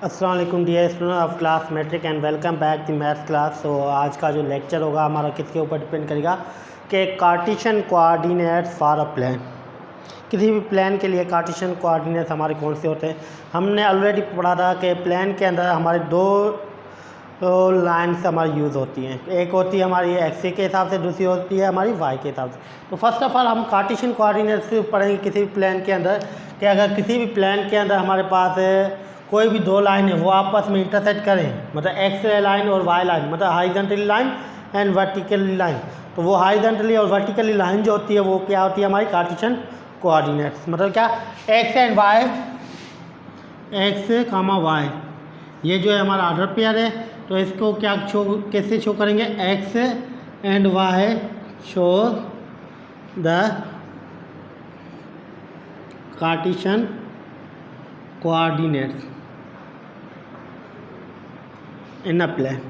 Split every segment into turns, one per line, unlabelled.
अस्सलाम वालेकुम dear student of class matric and welcome back to maths class. तो आज का जो लेक्चर होगा हमारा किसके ऊपर डिपेंड करेगा कि Cartesian coordinates for a plane. किसी भी प्लेन के लिए कार्टेशियन कोऑर्डिनेट्स हमारे कौन से होते हैं। हमने ऑलरेडी पढ़ा था कि प्लेन के अंदर हमारे दो लाइन्स हमारी यूज़ होती हैं। एक होती है हमारी एक्स के हिसाब से, दूसरी होती है हमारी वाई के हिसाब से। तो फर्स्ट ऑफ ऑल हम कार्टेशियन कोऑर्डिनेट्स पढ़ेंगे किसी भी प्लेन के अंदर कि अगर किसी भी प्लेन के अंदर हमारे पास कोई भी दो लाइन है वो आपस में इंटरसेक्ट करें, मतलब एक्स लाइन और वाई लाइन, मतलब horizontally line and vertically line. तो वो हॉरिजॉन्टली और वर्टिकली लाइन जो होती है वो क्या होती है हमारी कार्टेशियन कोऑर्डिनेट्स। मतलब क्या, X and Y, X comma Y, ये जो है हमारा ऑर्डर पेयर है। तो इसको क्या कैसे शो करेंगे, X and Y show the Cartesian coordinates in a plane.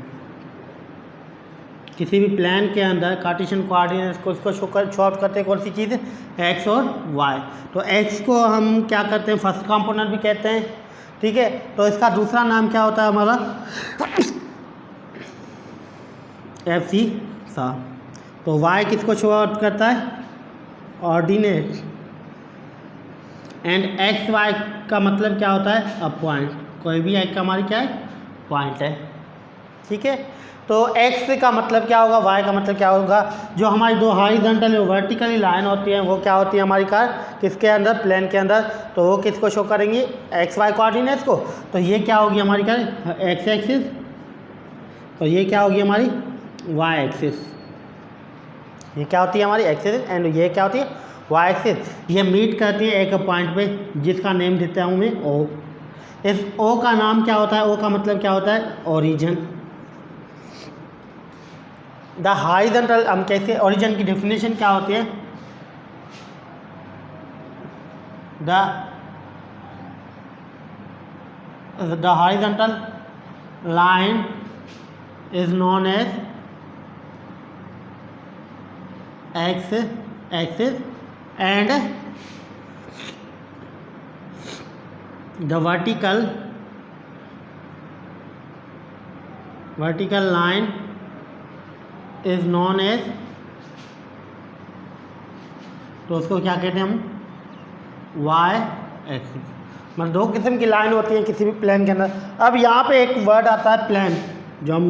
किसी भी प्लेन के अंदर कार्टेशियन कोऑर्डिनेट्स को इसको शो करते हैं कौन सी चीज़, एक्स और वाई। तो एक्स को हम क्या करते हैं, फर्स्ट कंपोनेंट भी कहते हैं, ठीक है। तो इसका दूसरा नाम क्या होता है हमारा, एफ सी सा। तो वाई किसको शो आउट करता है, ऑर्डिनेट। एंड एक्स वाई का मतलब क्या होता है, अ पॉइंट। कोई भी एक का हमारी क्या है, पॉइंट है, ठीक है। तो एक्स का मतलब क्या होगा, वाई का मतलब क्या होगा, जो हमारी दो हॉरिजॉन्टल और वर्टिकली लाइन होती हैं वो क्या होती है हमारी कार किसके अंदर, प्लेन के अंदर। तो वो किसको शो करेंगी, एक्स वाई कोऑर्डिनेट्स को। तो ये क्या होगी हमारी कार, एक्स एक्सिस। तो ये क्या होगी हमारी वाई एक्सिस। ये क्या होती है हमारी एक्सिस एंड ये क्या होती है वाई एक्सिस। ये मीट करती है एक पॉइंट पे जिसका नेम देता हूँ मैं ओ। इस ओ का नाम क्या होता है, ओ का मतलब क्या होता है, ओरिजिन। द हॉरिजॉन्टल, हम कैसे ओरिजिन की डेफिनेशन क्या होती है, the horizontal line is known as X axis and the vertical line is known as, तो उसको क्या कहते हैं हम, वाई एक्सिस। मतलब दो किस्म की लाइन होती है किसी भी प्लेन के अंदर। अब यहाँ पे एक वर्ड आता है प्लेन, जो हम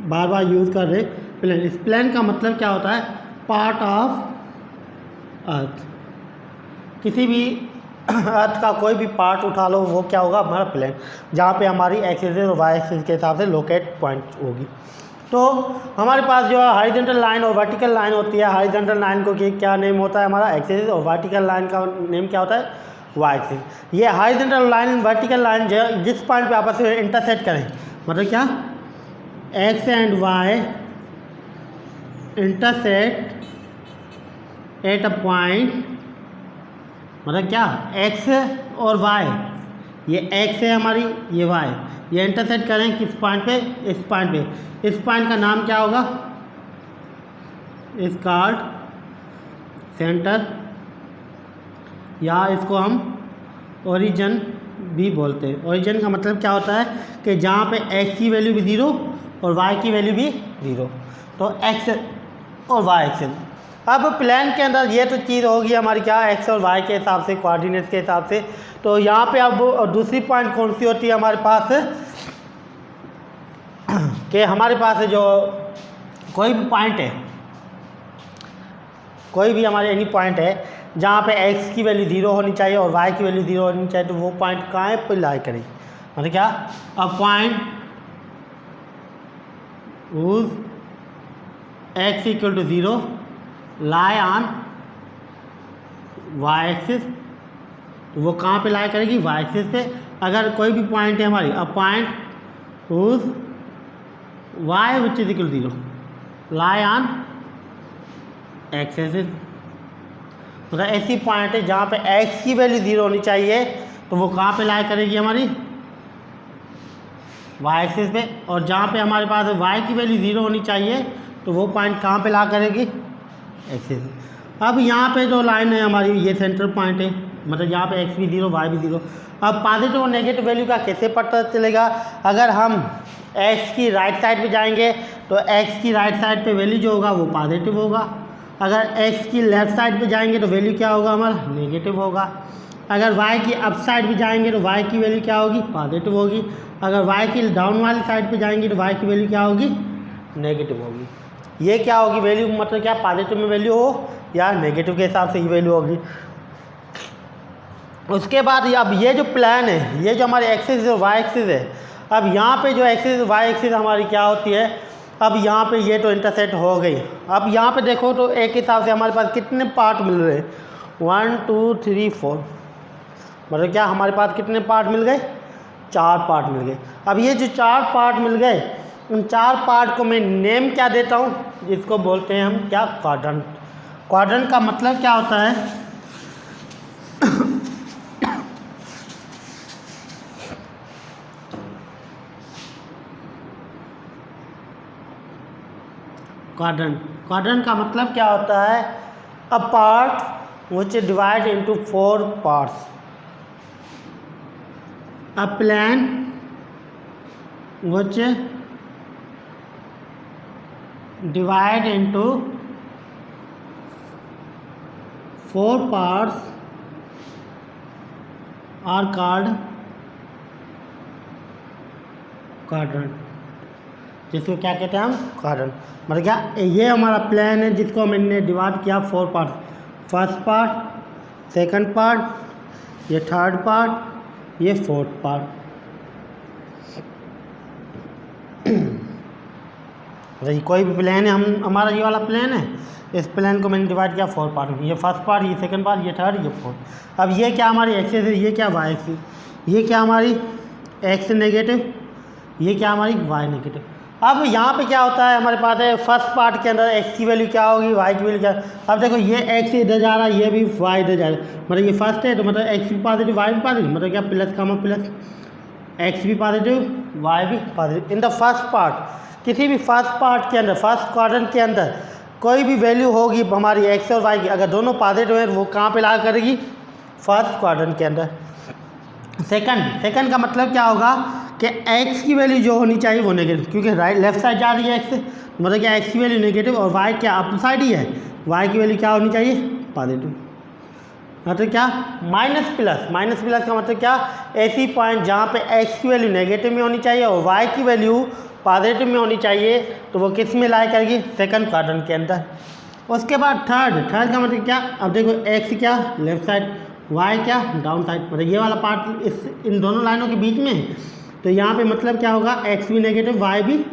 बार बार यूज़ कर रहे हैं, प्लेन। इस प्लेन का मतलब क्या होता है, पार्ट ऑफ अर्थ। किसी भी अर्थ का कोई भी पार्ट उठा लो वो क्या होगा हमारा प्लेन, जहाँ पे हमारी एक्सिस और वाई एक्सिस के हिसाब से लोकेट पॉइंट होगी। तो हमारे पास जो है हॉरिजॉन्टल लाइन और वर्टिकल लाइन होती है। हॉरिजॉन्टल लाइन को क्या नेम होता है हमारा, एक्सिस, और वर्टिकल लाइन का नेम क्या होता है, वाई एक्सिस। ये हॉरिजॉन्टल लाइन वर्टिकल लाइन जो जिस पॉइंट पे आपस में इंटरसेक्ट करें, मतलब क्या, X and Y intersect at a point, मतलब क्या, एक्स और वाई, ये एक्स है हमारी, ये वाई, ये इंटरसेक्ट करें किस पॉइंट पे, इस पॉइंट पे। इस पॉइंट का नाम क्या होगा, इस कॉल्ड सेंटर, या इसको हम ओरिजिन भी बोलते हैं। ओरिजिन का मतलब क्या होता है कि जहाँ पे एक्स की वैल्यू भी 0 और वाई की वैल्यू भी 0। तो एक्स और वाई एक्सिस। अब प्लेन के अंदर ये तो चीज़ होगी हमारी क्या, एक्स और वाई के हिसाब से, कोऑर्डिनेट्स के हिसाब से। तो यहाँ पे अब दूसरी पॉइंट कौन सी होती है हमारे पास, कि हमारे पास जो कोई भी पॉइंट है, कोई भी हमारे एनी पॉइंट है जहाँ पे एक्स की वैल्यू 0 होनी चाहिए और वाई की वैल्यू 0 होनी चाहिए, तो वो पॉइंट कहाँ पर लाई करें, मतलब क्या, a point whose x equal to 0 lie on Y axis. तो वो कहाँ पे लाई करेगी, वाई एक्सिस पे। अगर कोई भी पॉइंट है हमारी, a point whose Y which is equal 0 lie on X axis, मतलब ऐसी पॉइंट है जहाँ पे एक्स की वैल्यू 0 होनी चाहिए, तो वो कहाँ पे लाई करेगी हमारी, वाई एक्सिस पे। और जहाँ पे हमारे पास वाई की वैल्यू 0 होनी चाहिए, तो वो पॉइंट कहाँ पे ला करेगी, एक्सिस। अब यहाँ पे जो लाइन है हमारी, ये सेंटर पॉइंट है, मतलब यहाँ पे एक्स भी 0 वाई भी 0। अब पॉजिटिव और नेगेटिव वैल्यू का कैसे पता चलेगा? अगर हम एक्स की राइट साइड पे जाएंगे तो एक्स की राइट साइड पे वैल्यू जो होगा वो पॉजिटिव होगा। अगर एक्स की लेफ्ट साइड पे जाएंगे तो वैल्यू क्या होगा हमारा? नेगेटिव होगा। अगर वाई की अप साइड पे जाएंगे तो वाई की वैल्यू क्या होगी? पॉजिटिव होगी। अगर वाई की डाउन वाली साइड पे जाएंगे तो वाई की वैल्यू क्या होगी? नेगेटिव होगी। ये क्या होगी वैल्यू? मतलब क्या पॉजिटिव में वैल्यू हो या नेगेटिव के हिसाब से ये वैल्यू होगी। उसके बाद अब ये जो प्लान है, ये जो हमारी एक्सिस है वाई एक्सिस है, अब यहाँ पे जो एक्सिस वाई एक्सिस हमारी क्या होती है, अब यहाँ पे ये तो इंटरसेक्ट हो गई। अब यहाँ पे देखो तो एक हिसाब से हमारे पास कितने पार्ट मिल रहे हैं? 1 2 3 4, मतलब क्या हमारे पास कितने पार्ट मिल गए? 4 पार्ट मिल गए। अब ये जो 4 पार्ट मिल गए, उन 4 पार्ट को मैं नेम क्या देता हूँ? जिसको बोलते हैं हम क्या? क्वाड्रेंट। क्वाड्रेंट का मतलब क्या होता है? क्वाड्रेंट का मतलब क्या होता है? A part which divide into 4 parts, a plan which divide into 4 parts are called quadrant. जिसको क्या कहते हैं हम? क्वाड्रेंट। मतलब क्या ये हमारा प्लान है जिसको हमने डिवाइड किया 4 part. First part, second part, ये थर्ड पार्ट, ये फोर्थ पार्ट। मतलब कोई भी प्लान है, हमारा ये वाला प्लान है, इस प्लान को मैंने डिवाइड किया 4 पार्ट में। ये फर्स्ट पार्ट, ये सेकंड पार्ट, ये थर्ड, ये फोर्थ। अब ये क्या हमारी एक्सिस है? ये क्या वाई एक्सिस। ये क्या हमारी एक्स नेगेटिव, ये क्या हमारी वाई नेगेटिव। अब यहाँ पे क्या होता है हमारे पास है फर्स्ट पार्ट के अंदर एक्स की वैल्यू क्या होगी? वाई की वैल्यू क्या? अब देखो ये एक्स इधर जा रहा है, ये भी वाई इधर जा रहा है, मतलब ये फर्स्ट है तो मतलब एक्स भी पॉजिटिव वाई भी पॉजिटिव, मतलब क्या प्लस का प्लस, एक्स भी पॉजिटिव वाई भी positive. In the first part, किसी भी फर्स्ट पार्ट के अंदर, फर्स्ट क्वाड्रेंट के अंदर कोई भी वैल्यू होगी हमारी एक्स और वाई की, अगर दोनों पॉजिटिव है वो कहाँ पे ला करेगी? फर्स्ट क्वाड्रेंट के अंदर। सेकंड का मतलब क्या होगा कि एक्स की वैल्यू जो होनी चाहिए वो नेगेटिव, क्योंकि राइट लेफ्ट साइड जा रही है एक्स, मतलब क्या एक्स की वैल्यू नेगेटिव और वाई क्या अप साइड ही है, वाई की वैल्यू क्या होनी चाहिए? पॉजिटिव। मतलब क्या? माइनस प्लस का मतलब क्या? ऐसी पॉइंट जहाँ पे एक्स की वैल्यू नेगेटिव में होनी चाहिए और वाई की वैल्यू पॉजिटिव में होनी चाहिए, तो वो किस में लाई करेगी? सेकंड क्वाड्रेंट के अंदर। उसके बाद थर्ड का मतलब क्या? अब देखो एक्स क्या लेफ्ट साइड, वाई क्या डाउन साइड, मतलब ये वाला पार्ट इन दोनों लाइनों के बीच में है, तो यहाँ पे मतलब क्या होगा? एक्स भी नेगेटिव वाई भी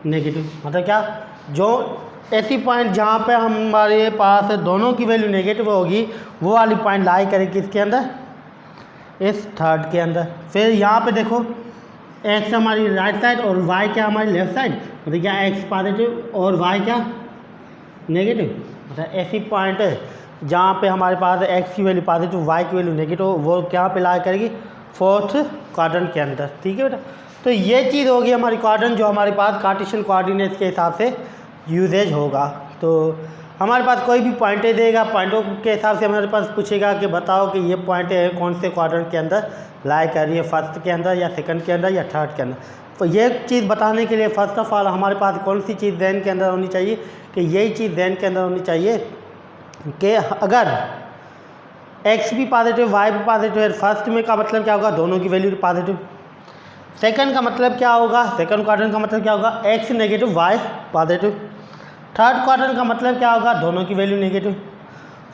नेगेटिव। मतलब क्या? जो ऐसी पॉइंट जहाँ पे हमारे पास दोनों की वैल्यू नेगेटिव होगी वो वाली पॉइंट लाई करेगी किसके अंदर? इस थर्ड के अंदर। फिर यहाँ पे देखो एक्स हमारी राइट साइड और वाई क्या हमारी लेफ्ट साइड, मतलब क्या एक्स पॉजिटिव और वाई क्या नेगेटिव। मतलब ऐसी पॉइंट है जहाँ पे हमारे पास एक्स की वैल्यू पॉजिटिव वाई की वैल्यू नेगेटिव, वो क्या पे ला करेगी? फोर्थ क्वाड्रेंट के अंदर। ठीक है बेटा, तो ये चीज़ होगी हमारी क्वाड्रेंट जो हमारे पास कार्टेशियन कोऑर्डिनेट्स के हिसाब से यूजेज होगा। तो हमारे पास कोई भी पॉइंटें देगा, पॉइंटों के हिसाब से हमारे पास पूछेगा कि बताओ कि ये पॉइंटें हैं कौन से क्वाड्रेंट के अंदर लाई कर रही है, फर्स्ट के अंदर या सेकंड के अंदर या थर्ड के अंदर। तो ये चीज़ बताने के लिए फर्स्ट ऑफ ऑल हमारे पास कौन सी चीज़ जहन के अंदर होनी चाहिए कि यही चीज़ जहन के अंदर होनी चाहिए कि अगर एक्स भी पॉजिटिव वाई भी पॉजिटिव है, फर्स्ट में का मतलब क्या होगा? दोनों की वैल्यू पॉजिटिव। सेकंड का मतलब क्या होगा? सेकंड क्वाड्रेंट का मतलब क्या होगा? X negative Y positive. Third quadrant का मतलब क्या होगा? दोनों की वैल्यू नेगेटिव।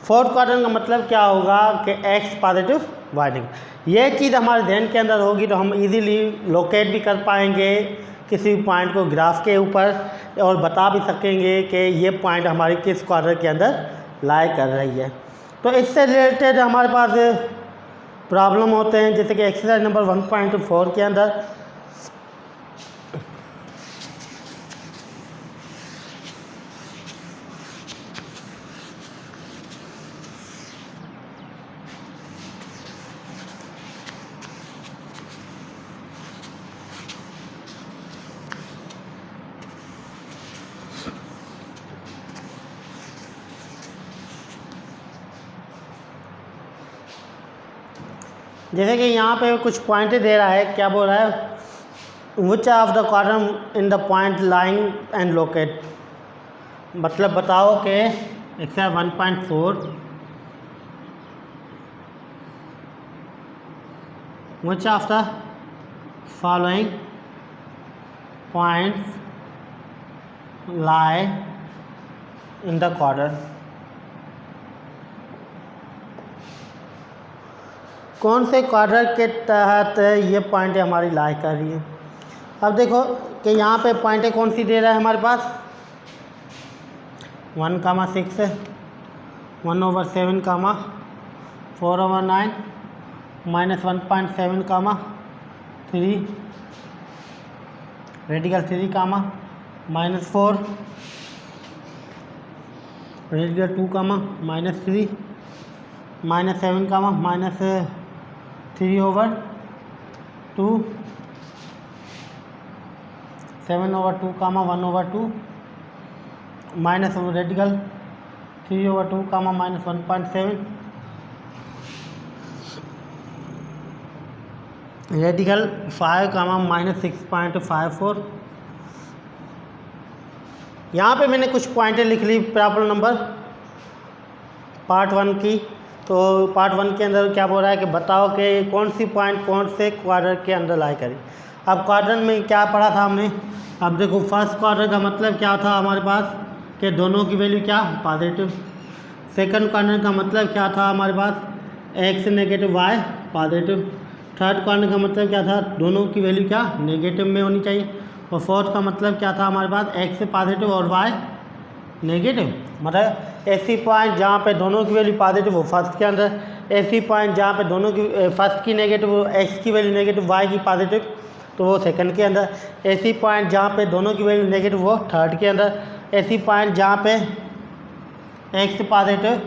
फोर्थ क्वाड्रेंट का मतलब क्या होगा कि एक्स पॉजिटिव वाई नेगेटिव। ये चीज़ हमारे ध्यान के अंदर होगी तो हम इजीली लोकेट भी कर पाएंगे किसी भी पॉइंट को ग्राफ के ऊपर और बता भी सकेंगे कि ये पॉइंट हमारी किस क्वाड्रेंट के अंदर लाई कर रही है। तो इससे रिलेटेड हमारे पास प्रॉब्लम होते हैं, जैसे कि एक्सरसाइज नंबर 1.4 के अंदर जैसे कि यहाँ पे कुछ पॉइंट दे रहा है, क्या बोल रहा है, which of the quadrant in the point line and locate, मतलब बताओ कि exercise 1.4 which of the following points lie in the quadrant, कौन से क्वाड्रेंट के तहत ये पॉइंट हमारी लाई कर रही है। अब देखो कि यहाँ पे पॉइंटें कौन सी दे रहा है हमारे पास, 1,6 है, 1/7, 4/9, -1.7, 3, radical 3, -4, radical 2, -3, -7, -3/2, 7/2, 1/2, minus radical 3/2, -1.7, radical 5, -6.54। यहाँ पे मैंने कुछ पॉइंटें लिख ली प्रॉब्लम नंबर पार्ट 1 की। तो पार्ट 1 के अंदर क्या बोल रहा है कि बताओ कि कौन सी पॉइंट कौन से क्वाड्रेंट के अंदर लाई करी। अब क्वाड्रेंट में क्या पढ़ा था हमने, अब देखो फर्स्ट क्वाड्रेंट का मतलब क्या था हमारे पास कि दोनों की वैल्यू क्या पॉजिटिव। सेकंड क्वाड्रेंट का मतलब क्या था हमारे पास, X negative Y positive. Third quadrant का मतलब क्या था, दोनों की वैल्यू क्या नेगेटिव में होनी चाहिए। और फोर्थ का मतलब क्या था हमारे पास, एक्स पॉजिटिव और वाई नेगेटिव। मतलब ऐसी पॉइंट जहाँ पे दोनों की वैल्यू पॉजिटिव हो फर्स्ट के अंदर, ऐसी पॉइंट जहाँ पे दोनों की फर्स्ट की नेगेटिव हो, एक्स की वैल्यू नेगेटिव वाई की पॉजिटिव, तो वो सेकंड के अंदर। ऐसी पॉइंट जहाँ पे दोनों की वैल्यू नेगेटिव हो थर्ड के अंदर। ऐसी पॉइंट जहाँ पे एक्स पॉजिटिव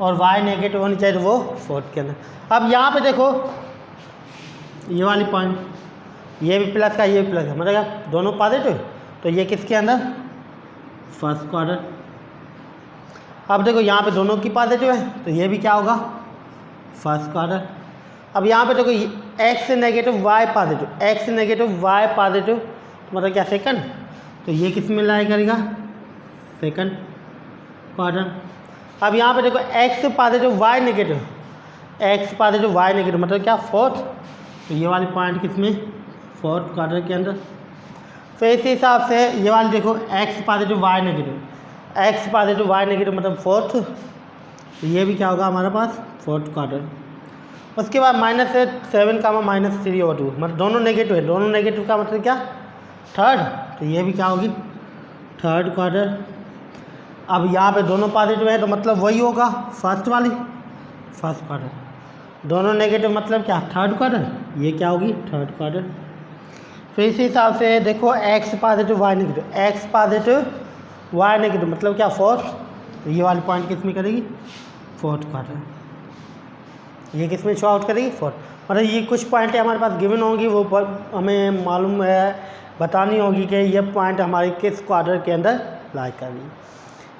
और वाई नेगेटिव होनी चाहिए, वो फोर्थ के अंदर। अब यहाँ पे देखो ये वाली पॉइंट, ये भी प्लस का ये भी प्लस का, मतलब दोनों पॉजिटिव, तो ये किसके अंदर, फर्स्ट क्वाड्रेंट। अब देखो यहाँ पे दोनों की पॉजिटिव है, तो ये भी क्या होगा, फर्स्ट क्वाड्रेंट। अब यहाँ पे देखो X negative Y positive, X negative Y positive, मतलब क्या सेकंड, तो ये किस में लाई करेगा, सेकंड क्वाड्रेंट। अब यहाँ पे देखो X positive Y negative, X positive Y negative, मतलब क्या फोर्थ, तो ये वाली पॉइंट किस में, फोर्थ क्वाड्रेंट के अंदर। फिर इसी हिसाब से ये वाली देखो X positive Y negative, X positive Y negative मतलब फोर्थ, तो ये भी क्या होगा हमारे पास, फोर्थ क्वाड्रेंट। उसके बाद -7, -3/2, मतलब दोनों नेगेटिव है, दोनों नेगेटिव का मतलब क्या, थर्ड, तो ये भी क्या होगी, थर्ड क्वाड्रेंट। अब यहाँ पे दोनों पॉजिटिव है, तो मतलब वही होगा फर्स्ट वाली, फर्स्ट क्वाड्रेंट। दोनों नेगेटिव मतलब क्या, थर्ड क्वाड्रेंट, ये क्या होगी, थर्ड क्वाड्रेंट। फिर इसी हिसाब से देखो X positive Y negative, X positive Y negative मतलब क्या, फोर्थ, तो ये वाली पॉइंट किस में करेगी, फोर्थ क्वाड्रेंट। ये किस में शो आउट करेगी, फोर्थ। मतलब ये कुछ पॉइंटें हमारे पास गिवन होंगी, वो हमें मालूम है, बतानी होगी कि ये पॉइंट हमारी किस क्वाड्रेंट के अंदर लाई कर रही है।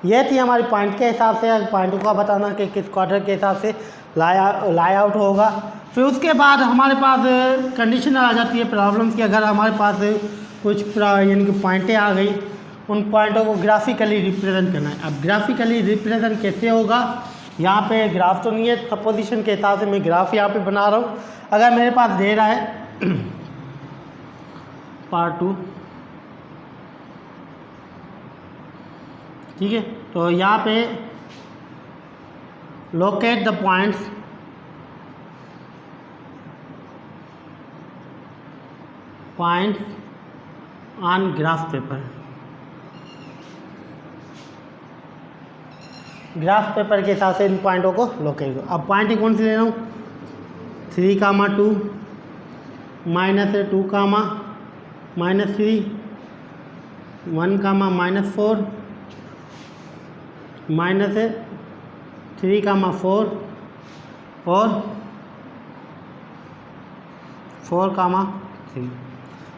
ये थी हमारी पॉइंट के हिसाब से, पॉइंटों का बताना कि किस क्वाड्रेंट के हिसाब से लाई आउट होगा। फिर उसके बाद हमारे पास कंडीशन आ जाती है प्रॉब्लम की, अगर हमारे पास कुछ यानी कि पॉइंटें आ गई, उन पॉइंटों को ग्राफिकली रिप्रेजेंट करना है। अब ग्राफिकली रिप्रेजेंट कैसे होगा, यहाँ पे ग्राफ तो नहीं है, सपोजिशन के हिसाब से मैं ग्राफ यहाँ पे बना रहा हूँ। अगर मेरे पास दे रहा है पार्ट 2, ठीक है, तो यहाँ पे locate the points on graph paper. Graph paper के हिसाब से इन पॉइंटों को लोकेट करो। अब पॉइंट कौन सी ले रहा हूँ, 3, 2, -2, -3, -1, -4, -3, 4 और 4, 3।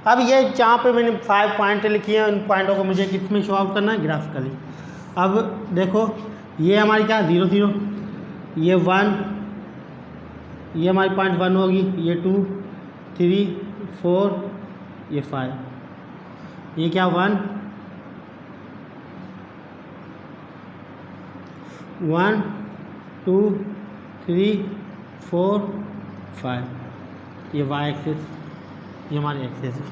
अब ये जहाँ पे मैंने 5 पॉइंट लिखी हैं, उन पॉइंटों को मुझे किस में शो आउट करना है, ग्राफिकली। अब देखो ये हमारी क्या 0, 0, ये 1, ये हमारी पॉइंट 1 होगी, ये 2 3 4 ये 5, ये क्या 1 1 2 3 4 5, ये y एक्सिस, ये हमारी एक्सिस है,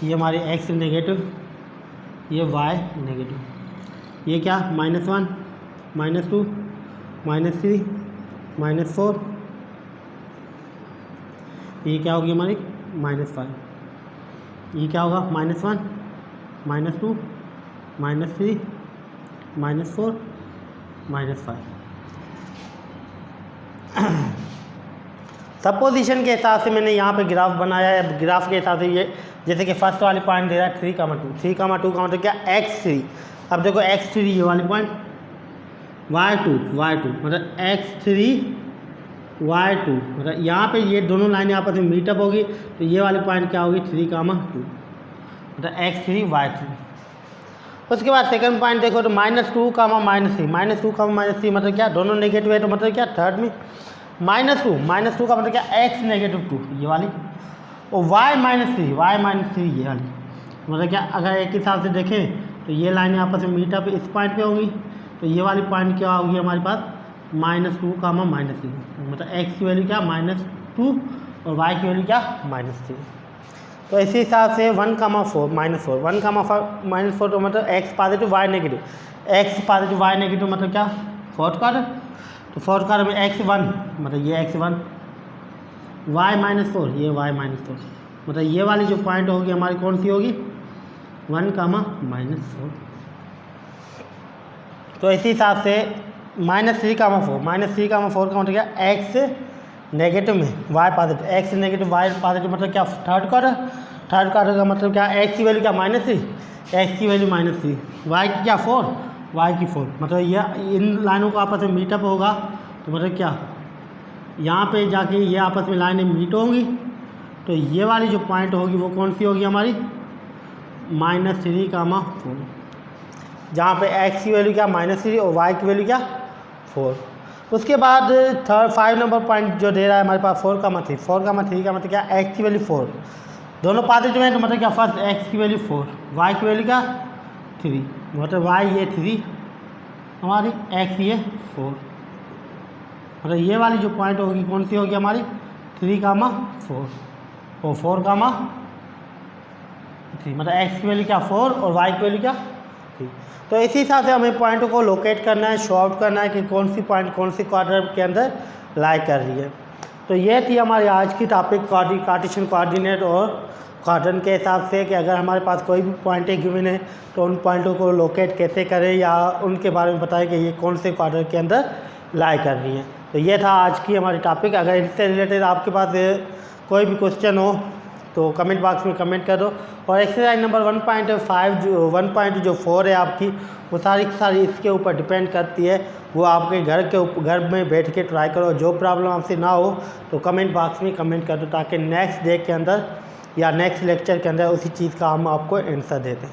ये हमारी x नेगेटिव, ये y नेगेटिव, ये क्या -1 -2 -3 -4, ये क्या होगी हमारी -5, ये क्या होगा -1 -2 -3 -4 -5। सपोजिशन के हिसाब से मैंने यहाँ पे ग्राफ बनाया है। ग्राफ के हिसाब से ये जैसे कि फर्स्ट वाली पॉइंट दे रहा है 3, 2 का मतलब क्या x3। अब देखो x3 ये वाली पॉइंट, y2 मतलब x3 y2 मतलब यहाँ पे ये दोनों लाइनें आपस में मीटअप होगी तो ये वाली पॉइंट क्या होगी 3, 2 मतलब x3 y3। उसके बाद सेकंड पॉइंट देखो तो -2, -3 मतलब क्या दोनों नेगेटिव है तो मतलब क्या थर्ड में -2 का मतलब क्या x -2 ये वाली, और y -3 ये वाली, मतलब क्या अगर एक हिसाब से देखें तो ये लाइनें आपस में मीटअप इस पॉइंट पे होंगी तो ये वाली पॉइंट क्या होगी हमारे पास -2, -3 मतलब x की वैल्यू क्या -2 और y की वैल्यू क्या -3। तो इसी हिसाब से 1, 4 तो मतलब x positive y negative, x positive y negative मतलब क्या फोर्थ क्वाड्रेंट, तो फोर्थ क्वाड्रेंट में x1 मतलब ये x1, y -4 ये y -4 मतलब ये वाली जो पॉइंट होगी हमारी कौन सी होगी 1, -4। तो इसी हिसाब से -3, 4 का मतलब क्या x नेगेटिव में y positive, x negative y positive मतलब क्या थर्ड क्वार्टर का मतलब क्या x की वैल्यू क्या -3, x की वैल्यू -3, y की क्या 4, y की 4 मतलब ये इन लाइनों को आपस में मीटअप होगा तो मतलब क्या यहाँ पे जाके ये आपस में लाइनें मीट होंगी तो ये वाली जो पॉइंट होगी वो कौन सी होगी हमारी -3, 4, जहाँ पे x की वैल्यू क्या -3 और y की वैल्यू क्या 4। उसके बाद 5 नंबर पॉइंट जो दे रहा है हमारे पास 4, 3 का मतलब क्या x की वैल्यू 4, दोनों पॉजिटिव हैं तो मतलब क्या फर्स्ट x की वैल्यू 4, y की वैल्यू क्या 3 मतलब y ये 3 हमारी, x ये 4 मतलब ये वाली जो पॉइंट होगी कौन सी होगी हमारी 3, 4 और 4, 3 मतलब x की वैल्यू क्या 4 और y की वैल्यू क्या 3। तो इसी हिसाब से हमें पॉइंटों को लोकेट करना है, शो आउट करना है कि कौन सी पॉइंट कौन सी क्वाड्रेंट के अंदर लाई कर रही है। तो ये थी हमारी आज की टॉपिक कार्टेशियन कोऑर्डिनेट और क्वाड्रेंट के हिसाब से कि अगर हमारे पास कोई भी पॉइंट गिवन है तो उन पॉइंटों को लोकेट कैसे करें या उनके बारे में बताएं कि ये कौन से क्वाड्रेंट के अंदर लाई कर रही है। तो ये था आज की हमारी टॉपिक। अगर इससे रिलेटेड आपके पास कोई भी क्वेश्चन हो तो कमेंट बॉक्स में कमेंट कर दो। और एक्सरसाइज नंबर 1.4 है आपकी, वो सारी इसके ऊपर डिपेंड करती है, वो आपके घर में बैठ के ट्राई करो। जो प्रॉब्लम आपसे ना हो तो कमेंट बॉक्स में कमेंट कर दो ताकि नेक्स्ट डे के अंदर या नेक्स्ट लेक्चर के अंदर उसी चीज़ का हम आपको आंसर दे दें।